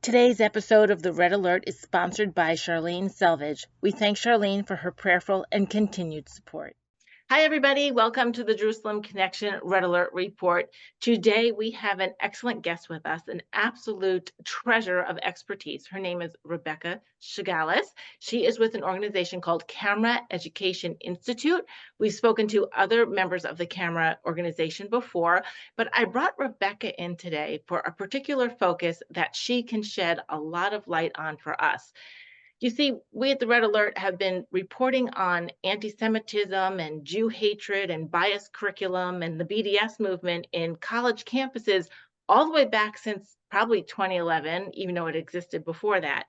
Today's episode of the Red Alert is sponsored by Charlene Selvage. We thank Charlene for her prayerful and continued support. Hi, everybody. Welcome to the Jerusalem Connection Red Alert Report. Today, we have an excellent guest with us, an absolute treasure of expertise. Her name is Rebecca Schgallis. She is with an organization called Camera Education Institute. We've spoken to other members of the Camera organization before, but I brought Rebecca in today for a particular focus that she can shed a lot of light on for us. You see, we at the Red Alert have been reporting on anti-Semitism and Jew hatred and biased curriculum and the BDS movement in college campuses all the way back since probably 2011, even though it existed before that.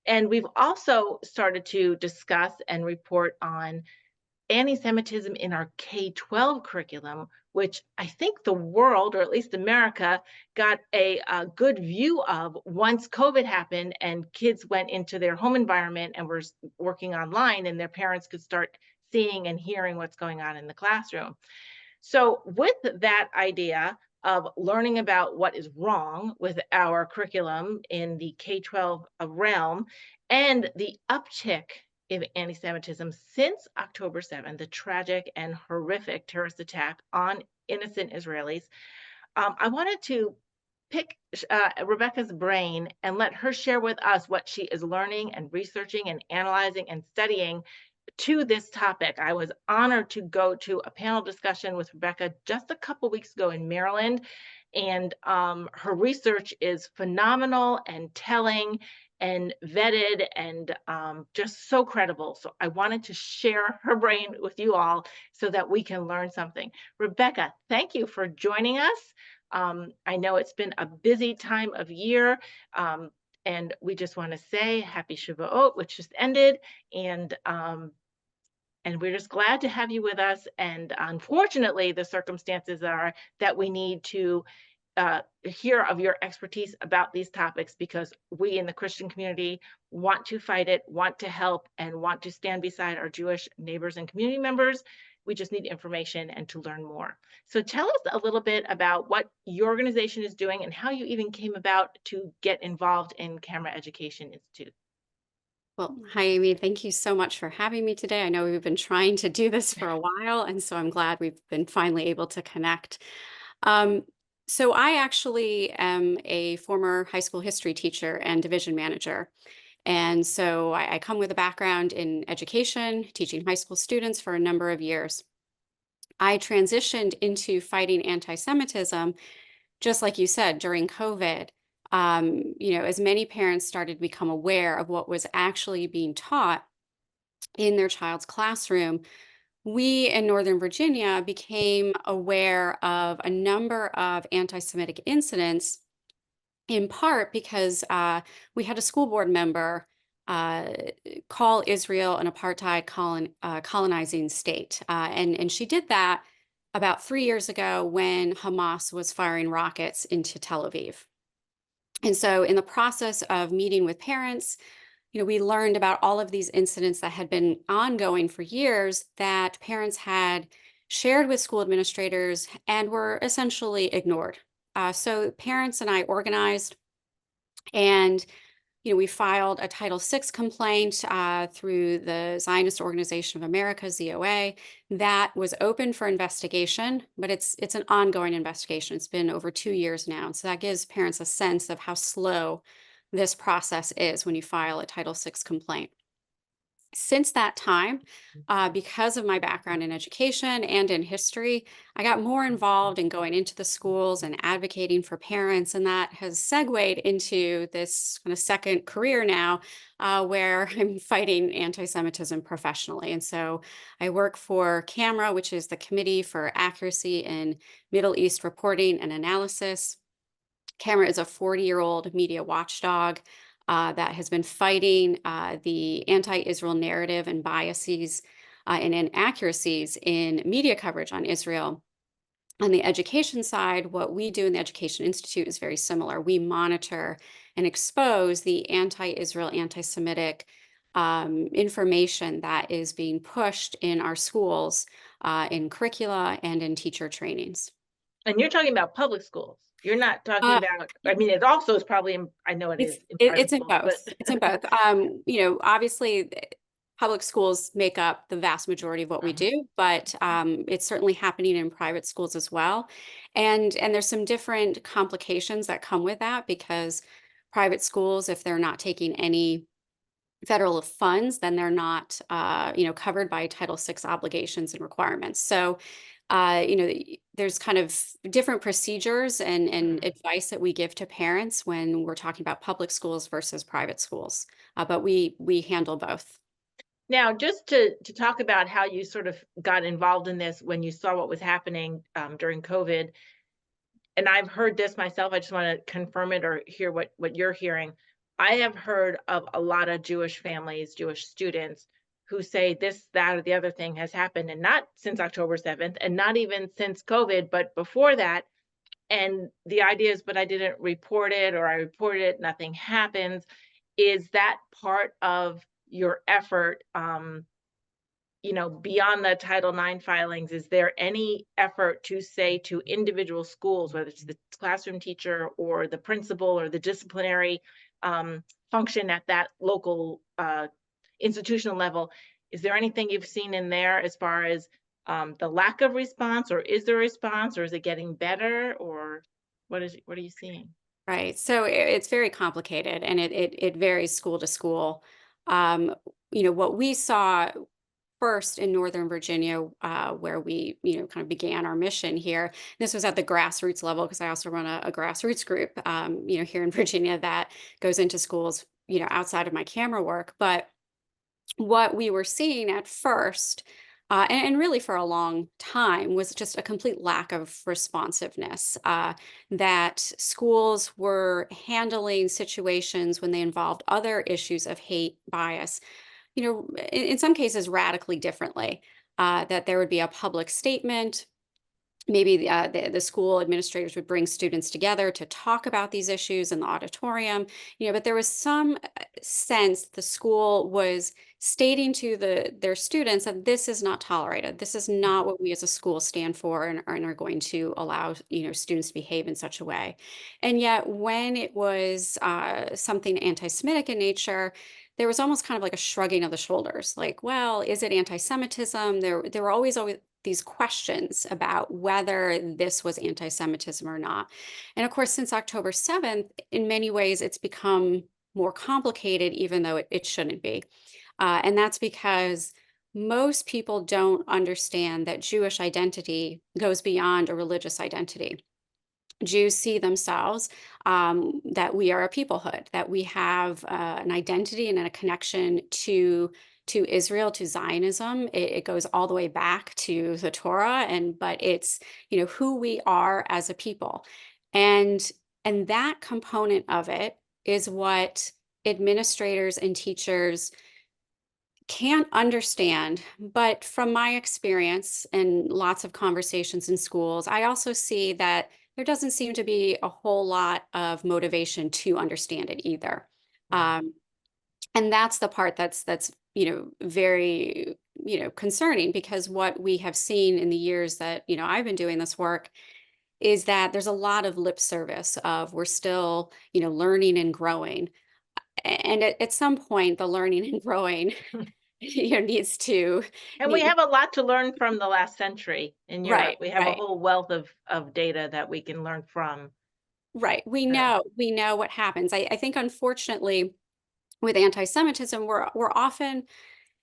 And we've also started to discuss and report on anti-Semitism in our K-12 curriculum, which I think the world, or at least America, got a good view of once COVID happened and kids went into their home environment and were working online, and their parents could start seeing and hearing what's going on in the classroom. So with that idea of learning about what is wrong with our curriculum in the K-12 realm and the uptick of anti-Semitism since October 7th, the tragic and horrific terrorist attack on innocent Israelis, I wanted to pick Rebecca's brain and let her share with us what she is learning and researching and analyzing and studying to this topic. I was honored to go to a panel discussion with Rebecca just a couple weeks ago in Maryland, and her research is phenomenal and telling and vetted and just so credible. So I wanted to share her brain with you all so that we can learn something. Rebecca, thank you for joining us. I know it's been a busy time of year, and we just want to say happy Shavuot, which just ended, and we're just glad to have you with us. And unfortunately, the circumstances are that we need to hear of your expertise about these topics, because we in the Christian community want to fight it, want to help, and want to stand beside our Jewish neighbors and community members. We just need information and to learn more. So tell us a little bit about what your organization is doing and how you even came about to get involved in Camera Education Institute. Well, hi, Amy. Thank you so much for having me today. I know we've been trying to do this for a while, and so I'm glad we've been finally able to connect. So I actually am a former high school history teacher and division manager. And so I come with a background in education, teaching high school students for a number of years. I transitioned into fighting anti-Semitism, just like you said, during COVID. As many parents started to become aware of what was actually being taught in their child's classroom, we in Northern Virginia became aware of a number of anti-Semitic incidents, in part because we had a school board member uh, call Israel an apartheid colonizing state. And she did that about 3 years ago when Hamas was firing rockets into Tel Aviv. And so in the process of meeting with parents, we learned about all of these incidents that had been ongoing for years that parents had shared with school administrators and were essentially ignored. So parents and I organized, and we filed a Title VI complaint through the Zionist Organization of America, ZOA, that was open for investigation, but it's an ongoing investigation. It's been over 2 years now. So that gives parents a sense of how slow this process is when you file a Title VI complaint. Since that time, because of my background in education and in history, I got more involved in going into the schools and advocating for parents, and that has segued into this kind of second career now, where I'm fighting anti-Semitism professionally. And so I work for CAMRA, which is the Committee for Accuracy in Middle East Reporting and Analysis. CAMRA is a 40-year-old media watchdog that has been fighting the anti-Israel narrative and biases and inaccuracies in media coverage on Israel. On the education side, what we do in the Education Institute is very similar. We monitor and expose the anti-Israel, anti-Semitic information that is being pushed in our schools, in curricula and in teacher trainings. And you're talking about public schools. You're not talking Uh, about, I mean, it also is probably I know it is in private it's in schools, but both. It's in both. Obviously, public schools make up the vast majority of what we Mhm. do, but it's certainly happening in private schools as well. And there's some different complications that come with that because private schools, if they're not taking any federal funds, then they're not, covered by Title VI obligations and requirements. So, there's kind of different procedures and Mhm. advice that we give to parents when we're talking about public schools versus private schools. But we handle both. Now, just to talk about how you sort of got involved in this when you saw what was happening during COVID, and I've heard this myself. I just want to confirm it or hear what you're hearing. I have heard of a lot of Jewish families, Jewish students who say this, that, or the other thing has happened, and not since October 7th, and not even since COVID, but before that. And the idea is, but I didn't report it, or I reported it, nothing happens. Is that part of your effort? Beyond the Title IX filings, is there any effort to say to individual schools, whether it's the classroom teacher or the principal or the disciplinary function at that local institutional level, is there anything you've seen in there as far as the lack of response, or is there a response, or is it getting better, or what are you seeing? Right. So it's very complicated and it varies school to school. Um, what we saw first in Northern Virginia, where we, kind of began our mission here. This was at the grassroots level because I also run a grassroots group, here in Virginia that goes into schools, outside of my camera work. But what we were seeing at first, and really for a long time, was just a complete lack of responsiveness. That schools were handling situations when they involved other issues of hate bias, in some cases radically differently. That there would be a public statement. Maybe the school administrators would bring students together to talk about these issues in the auditorium, but there was some sense the school was stating to their students that this is not tolerated. This is not Mhm. what we as a school stand for and are going to allow, students to behave in such a way. And yet when it was something anti-Semitic in nature, there was almost kind of like a shrugging of the shoulders, like, well, is it anti-Semitism? There were always these questions about whether this was anti-Semitism or not. And of course, since October 7th, in many ways, it's become more complicated, even though it shouldn't be. And that's because most people don't understand that Jewish identity goes beyond a religious identity. Jews see themselves, that we are a peoplehood, that we have an identity and a connection to Israel, to Zionism. It goes all the way back to the Torah, and but it's, who we are as a people, and that component of it is what administrators and teachers can't understand. But from my experience and lots of conversations in schools, I also see that there doesn't seem to be a whole lot of motivation to understand it either. Right. Um, and that's the part that's very concerning, because what we have seen in the years that I've been doing this work is that there's a lot of lip service of we're still learning and growing, and at some point the learning and growing needs to And we need have a lot to learn from the last century in Europe. right, We have a right, whole wealth of data that we can learn from. right. We So, know we know what happens. I think unfortunately with anti-Semitism, we're often,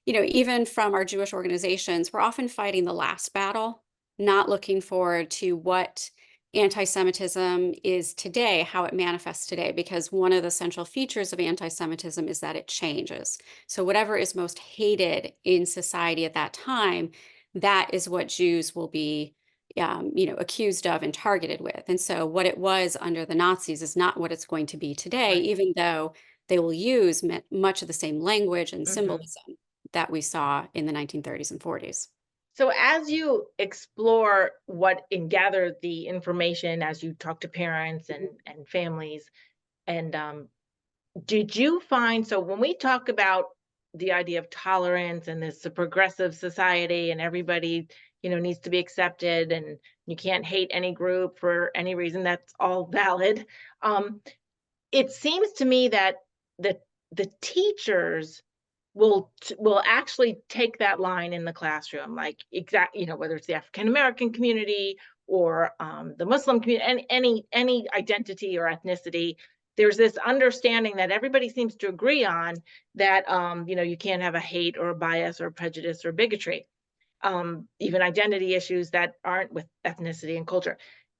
even from our Jewish organizations, we're often fighting the last battle, not looking forward to what anti-Semitism is today, how it manifests today, because one of the central features of anti-Semitism is that it changes. So whatever is most hated in society at that time, that is what Jews will be, accused of and targeted with. And so what it was under the Nazis is not what it's going to be today, right. even though they will use much of the same language and Mhm. symbolism that we saw in the 1930s and 40s. So as you explore what and gather the information, as you talk to parents and families, and did you find, so when we talk about the idea of tolerance and this a progressive society and everybody, needs to be accepted, and you can't hate any group for any reason. That's all valid. Um, it seems to me that the the teachers will actually take that line in the classroom, like whether it's the African American community or the Muslim community, and any identity or ethnicity. There's this understanding that everybody seems to agree on that you can't have a hate or a bias or prejudice or bigotry, even identity issues that aren't with ethnicity and culture.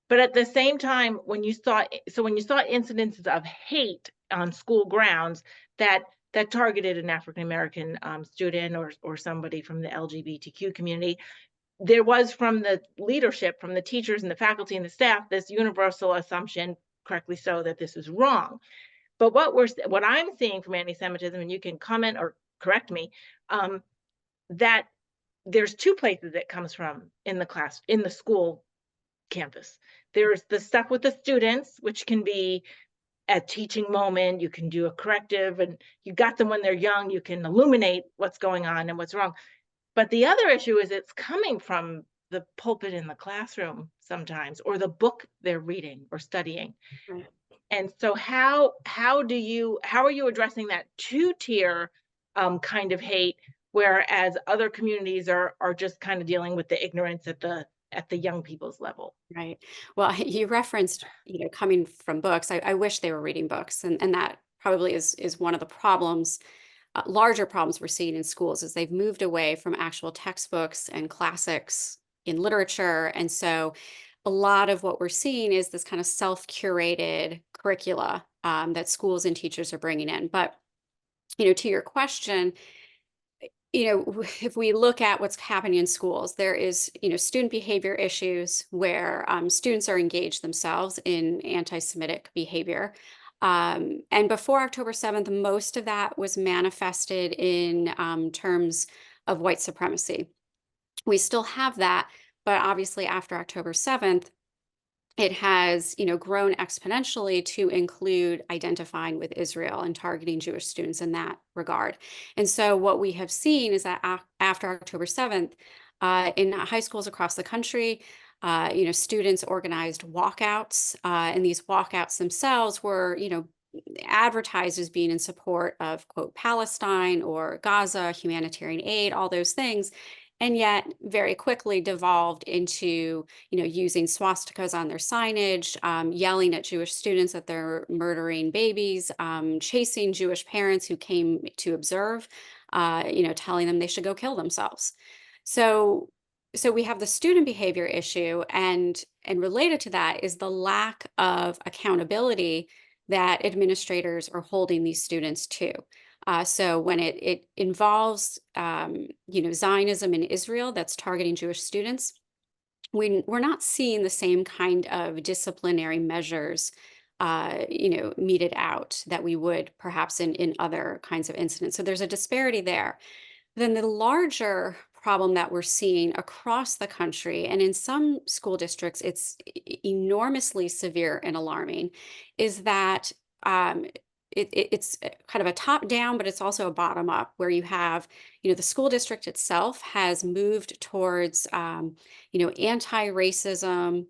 But at the same time, when you saw incidences of hate on school grounds that targeted an African American student or somebody from the LGBTQ community, there was from the leadership, from the teachers and the faculty and the staff, this universal assumption, correctly so, that this is wrong. But what I'm seeing from anti-Semitism, and you can comment or correct me, that there's two places it comes from in the school campus. There's the stuff with the students, which can be a teaching moment. You can do a corrective, and you got them when they're young. You can illuminate what's going on and what's wrong. But the other issue is it's coming from the pulpit in the classroom sometimes, or the book they're reading or studying. Right. And so how are you addressing that two-tier kind of hate, whereas other communities are just kind of dealing with the ignorance at the young people's level? Right. Well, you referenced, coming from books. I wish they were reading books, and that probably is one of the problems, larger problems we're seeing in schools, is they've moved away from actual textbooks and classics in literature, and so a lot of what we're seeing is this kind of self-curated curricula that schools and teachers are bringing in. But to your question, if we look at what's happening in schools, there is, student behavior issues where students are engaged themselves in anti-Semitic behavior. And before October 7th, most of that was manifested in terms of white supremacy. We still have that, but obviously after October 7th, it has, grown exponentially to include identifying with Israel and targeting Jewish students in that regard. And so what we have seen is that after October 7th, in high schools across the country, students organized walkouts, and these walkouts themselves were, advertised as being in support of, quote, Palestine or Gaza, humanitarian aid, all those things, and yet very quickly devolved into, using swastikas on their signage, yelling at Jewish students that they're murdering babies, chasing Jewish parents who came to observe, telling them they should go kill themselves. So, so we have the student behavior issue, and related to that is the lack of accountability that administrators are holding these students to. So when it involves, Zionism in Israel that's targeting Jewish students, we're not seeing the same kind of disciplinary measures, meted out that we would perhaps in other kinds of incidents. So there's a disparity there. Then the larger problem that we're seeing across the country, and in some school districts, it's enormously severe and alarming, is that it's kind of a top down, but it's also a bottom up, where you have, the school district itself has moved towards, anti-racism,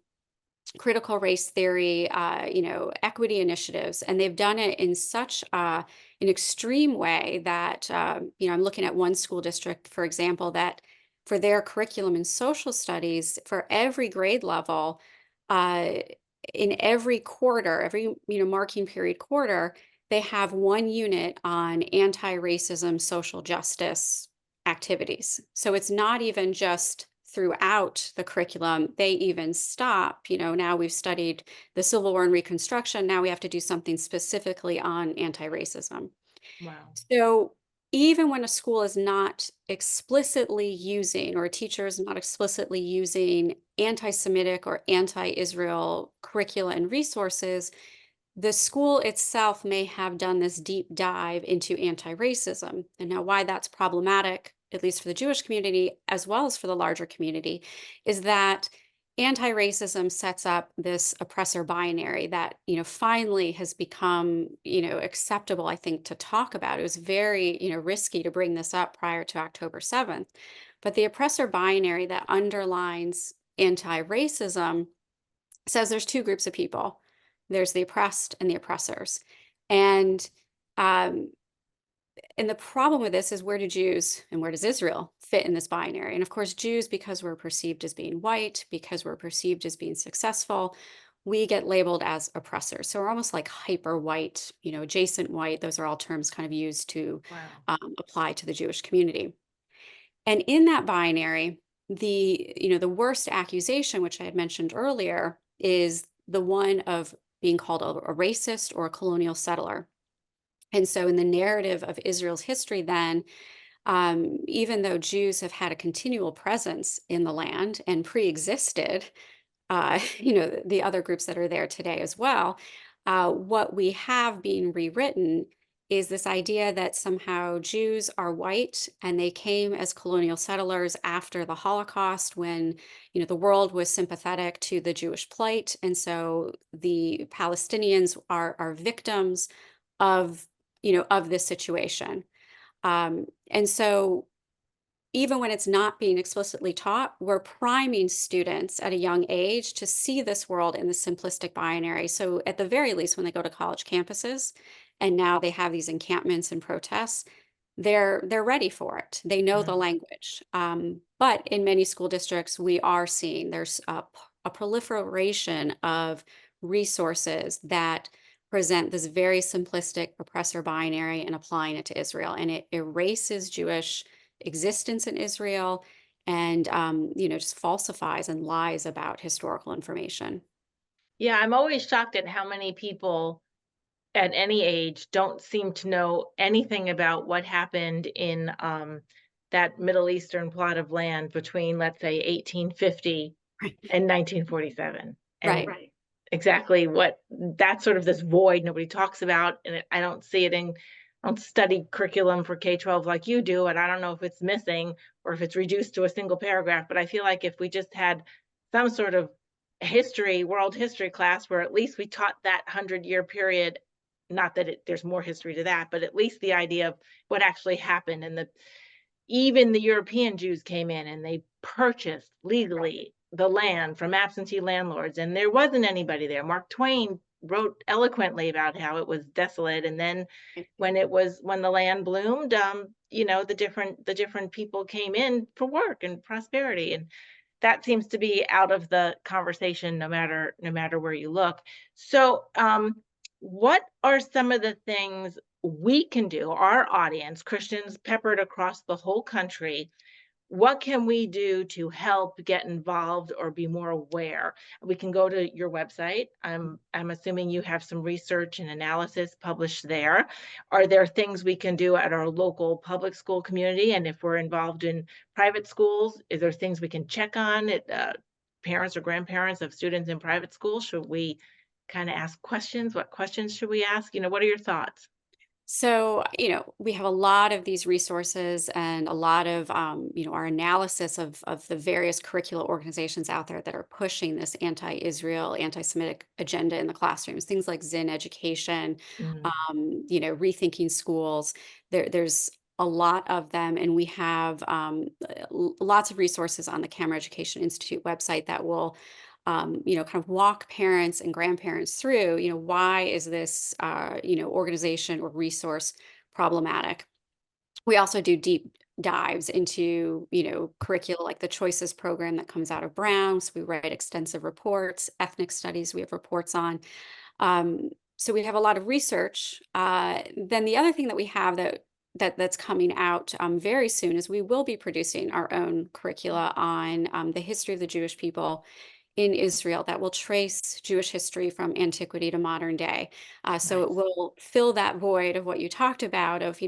critical race theory, equity initiatives, and they've done it in such an extreme way that, I'm looking at one school district, for example, that for their curriculum in social studies, for every grade level, uh, in every quarter, every marking period quarter, they have one unit on anti-racism, social justice activities. So it's not even just throughout the curriculum. They even stop, now we've studied the Civil War and Reconstruction. Now we have to do something specifically on anti-racism. Wow. So even when a school is not explicitly using, or a teacher is not explicitly using anti-Semitic or anti-Israel curricula and resources, the school itself may have done this deep dive into anti-racism. And now why that's problematic, at least for the Jewish community, as well as for the larger community, is that anti-racism sets up this oppressor binary that, finally has become, acceptable, I think, to talk about. It was very, risky to bring this up prior to October 7th. But the oppressor binary that underlines anti-racism says there's two groups of people. There's the oppressed and the oppressors. And um, and the problem with this is, where do Jews and where does Israel fit in this binary? And of course, Jews, because we're perceived as being white, because we're perceived as being successful, we get labeled as oppressors. So we're almost like hyper white, adjacent white. Those are all terms kind of used to Wow. apply to the Jewish community. And in that binary, the worst accusation, which I had mentioned earlier, is the one of being called a racist or a colonial settler. And so in the narrative of Israel's history, then, even though Jews have had a continual presence in the land and pre-existed, the other groups that are there today as well, what we have being rewritten is this idea that somehow Jews are white and they came as colonial settlers after the Holocaust, when the world was sympathetic to the Jewish plight, and so the Palestinians are victims of of this situation. And so even when it's not being explicitly taught, we're priming students at a young age to see this world in the simplistic binary. So at the very least, when they go to college campuses and now they have these encampments and protests, they're ready for it. They know the Mhm. language. But in many school districts, we are seeing there's a proliferation of resources that present this very simplistic oppressor binary and applying it to Israel, and it erases Jewish existence in Israel, and just falsifies and lies about historical information. Yeah, I'm always shocked at how many people at any age don't seem to know anything about what happened in that Middle Eastern plot of land between, let's say, 1850 Right. and 1947. And Right. exactly what that's sort of this void nobody talks about. And I don't see it in, I don't study curriculum for K-12 like you do. And I don't know if it's missing or if it's reduced to a single paragraph. But I feel like if we just had some sort of history, world history class where at least we taught that 100-year period, not that there's more history to that, but at least the idea of what actually happened, and the even the European Jews came in and they purchased legally the land from absentee landlords, and there wasn't anybody there. Mark Twain wrote eloquently about how it was desolate, and then when the land bloomed, the different people came in for work and prosperity, and that seems to be out of the conversation no matter where you look. So, what are some of the things we can do, our audience, Christians peppered across the whole country, what can we do to help get involved or be more aware? We can go to your website. I'm assuming you have some research and analysis published there. Are there things we can do at our local public school community? And if we're involved in private schools, is there things we can check on it, parents or grandparents of students in private schools? Should we kind of ask questions? What questions should we ask? What are your thoughts? So, we have a lot of these resources and a lot of, our analysis of the various curricular organizations out there that are pushing this anti-Israel, anti-Semitic agenda in the classrooms. Things like Zin Education, Mm, Rethinking Schools. There's a lot of them, and we have lots of resources on the Camera Education Institute website that will kind of walk parents and grandparents through, why is this, organization or resource problematic. We also do deep dives into, curricula like the Choices program that comes out of Brown. So we write extensive reports, ethnic studies we have reports on. So we have a lot of research. Then the other thing that we have that's coming out very soon is we will be producing our own curricula on the history of the Jewish people in Israel that will trace Jewish history from antiquity to modern day. So it nice. will fill that void of what you talked about of,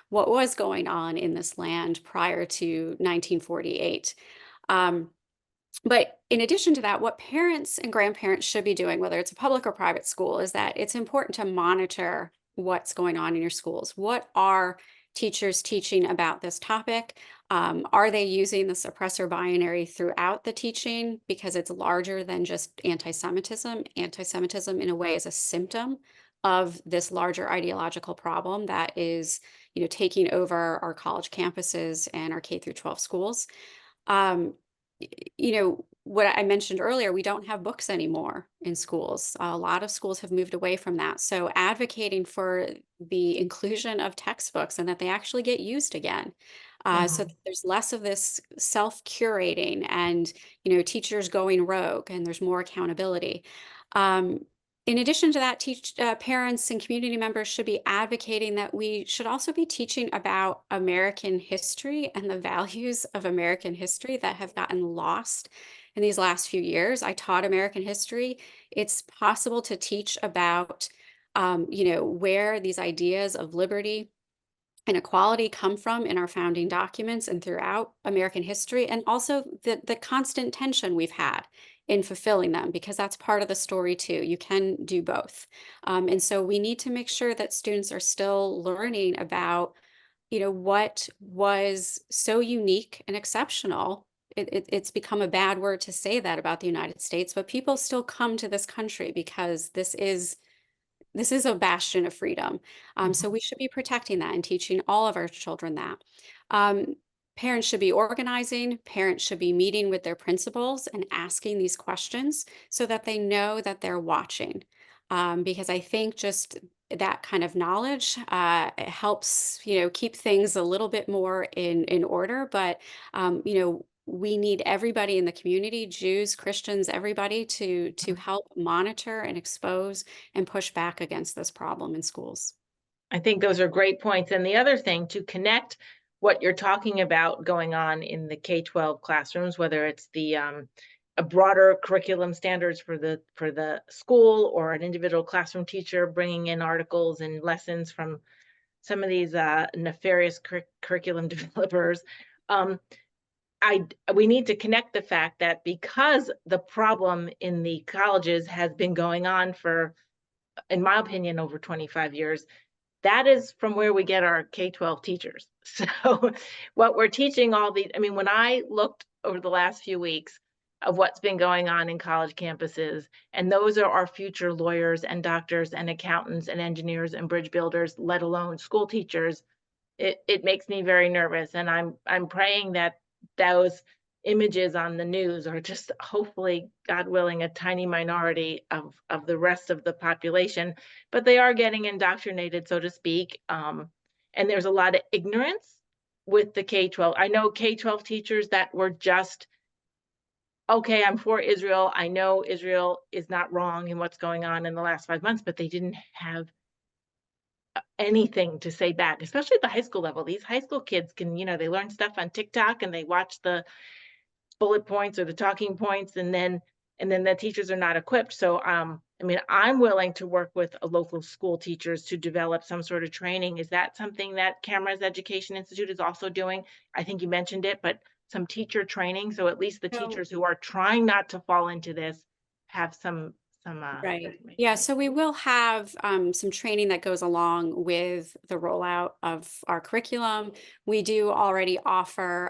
what was going on in this land prior to 1948. Um, but in addition to that, what parents and grandparents should be doing, whether it's a public or private school, is that it's important to monitor what's going on in your schools. What are teachers teaching about this topic? Are they using the suppressor binary throughout the teaching? Because it's larger than just anti Semitism. Anti Semitism, in a way, is a symptom of this larger ideological problem that is, taking over our college campuses and our K through 12 schools. Um, what I mentioned earlier, we don't have books anymore in schools. A lot of schools have moved away from that. So advocating for the inclusion of textbooks and that they actually get used again. So Mhm. that there's less of this self-curating and, teachers going rogue, and there's more accountability. Um, in addition to that, parents and community members should be advocating that we should also be teaching about American history and the values of American history that have gotten lost in these last few years. I taught American history. It's possible to teach about, where these ideas of liberty and equality come from in our founding documents and throughout American history, and also the constant tension we've had in fulfilling them, because that's part of the story too. You can do both. And so we need to make sure that students are still learning about, what was so unique and exceptional. It's become a bad word to say that about the United States, but people still come to this country because this is a bastion of freedom. So Mhm. we should be protecting that and teaching all of our children that. Um, Parents should be organizing, parents should be meeting with their principals and asking these questions so that they know that they're watching. Because I think just that kind of knowledge helps, keep things a little bit more in order. But we need everybody in the community, Jews, Christians, everybody, to help monitor and expose and push back against this problem in schools. I think those are great points. And the other thing, to connect what you're talking about going on in the K-12 classrooms, whether it's the a broader curriculum standards for the school, or an individual classroom teacher bringing in articles and lessons from some of these nefarious curriculum developers. Um, we need to connect the fact that because the problem in the colleges has been going on for, in my opinion, over 25 years, that is from where we get our K-12 teachers. So what we're teaching all these, I mean, when I looked over the last few weeks of what's been going on in college campuses, and those are our future lawyers and doctors and accountants and engineers and bridge builders, let alone school teachers, it makes me very nervous. And I'm praying that those images on the news are just, hopefully, God willing, a tiny minority of the rest of the population, but they are getting indoctrinated, so to speak. And there's a lot of ignorance with the K-12. I know K-12 teachers that were just, okay, I'm for Israel. I know Israel is not wrong in what's going on in the last 5 months, but they didn't have anything to say back, especially at the high school level. These high school kids can, they learn stuff on TikTok and they watch the bullet points or the talking points, and then the teachers are not equipped. So I mean, I'm willing to work with a local school teachers to develop some sort of training. Is that something that Cameras Education Institute is also doing? I think you mentioned it, but some teacher training, so at least the So teachers who are trying not to fall into this have some Right. Yeah. information. So we will have some training that goes along with the rollout of our curriculum. We do already offer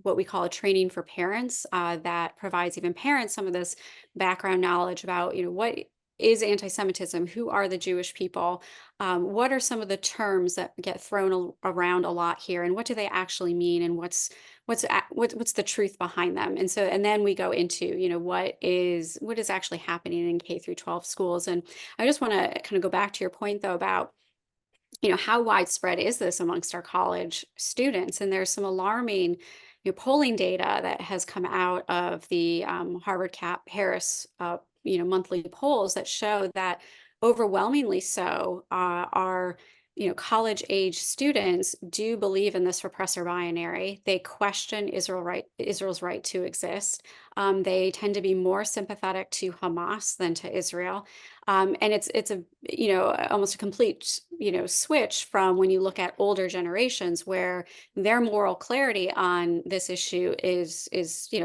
what we call a training for parents that provides even parents some of this background knowledge about, what is anti-Semitism? Who are the Jewish people? What are some of the terms that get thrown around a lot here, and what do they actually mean? And what's the truth behind them? And then we go into, what is actually happening in K through 12 schools. And I just want to kind of go back to your point though about, how widespread is this amongst our college students? And there's some alarming, polling data that has come out of the Harvard Cap Harris monthly polls that show that overwhelmingly so are, college age students do believe in this repressor binary. They question Israel's right to exist. They tend to be more sympathetic to Hamas than to Israel. And it's a, almost a complete, switch from when you look at older generations where their moral clarity on this issue is,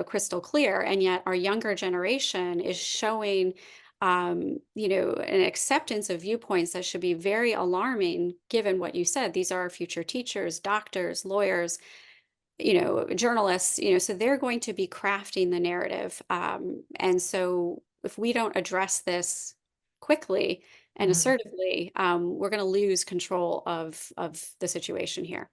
crystal clear. And yet our younger generation is showing, an acceptance of viewpoints that should be very alarming, given what you said. These are our future teachers, doctors, lawyers, journalists, so they're going to be crafting the narrative. And so if we don't address this quickly and assertively, we're going to lose control of the situation here.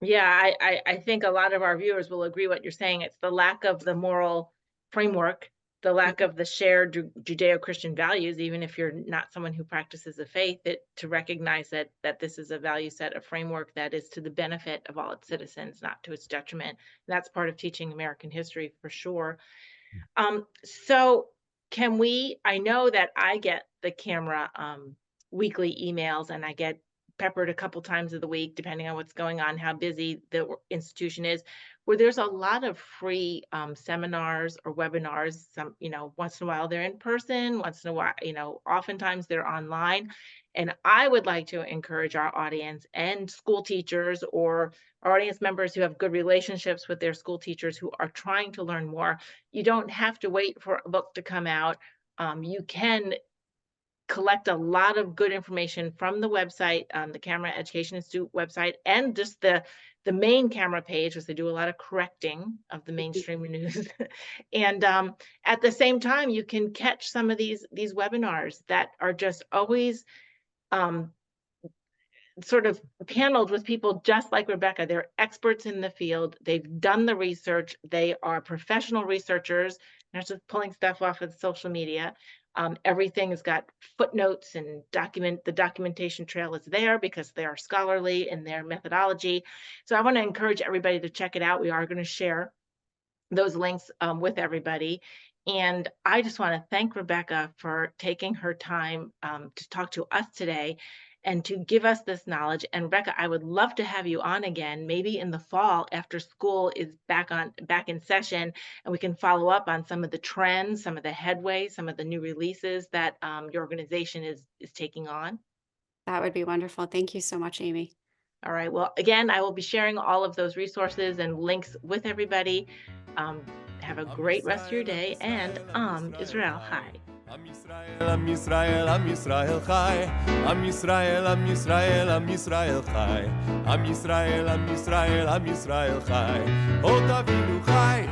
Yeah, I think a lot of our viewers will agree what you're saying. It's the lack of the moral framework, the lack Mhm. of the shared Judeo-Christian values, even if you're not someone who practices the faith, to recognize that this is a value set, a framework that is to the benefit of all its citizens, not to its detriment. That's part of teaching American history for sure. So can we I know that I get the camera weekly emails and I get peppered a couple times of the week, depending on what's going on, how busy the institution is, where there's a lot of free seminars or webinars. Some, once in a while they're in person, once in a while, oftentimes they're online. And I would like to encourage our audience and school teachers or our audience members who have good relationships with their school teachers who are trying to learn more. You don't have to wait for a book to come out. You can collect a lot of good information from the website, the Camera Education Institute website, and just the main camera page, because they do a lot of correcting of the mainstream news. And at the same time, you can catch some of these webinars that are just always um, sort of paneled with people just like Rebecca. They're experts in the field. They've done the research. They are professional researchers, not just pulling stuff off of social media. Everything has got footnotes and the documentation trail is there because they are scholarly in their methodology. So I want to encourage everybody to check it out. We are going to share those links with everybody. And I just want to thank Rebecca for taking her time to talk to us today and to give us this knowledge. And Rebecca, I would love to have you on again, maybe in the fall after school is back in session, and we can follow up on some of the trends, some of the headway, some of the new releases that your organization is taking on. That would be wonderful. Thank you so much, Amy. All right. Well, again, I will be sharing all of those resources and links with everybody. Have a great rest of your day, and Israel, hi. Am Yisrael, Am Yisrael, Am Yisrael chai. Am Yisrael, Am Yisrael, Am Yisrael chai. Am Yisrael, Am Yisrael, Am Yisrael chai. Hod Avinu chai.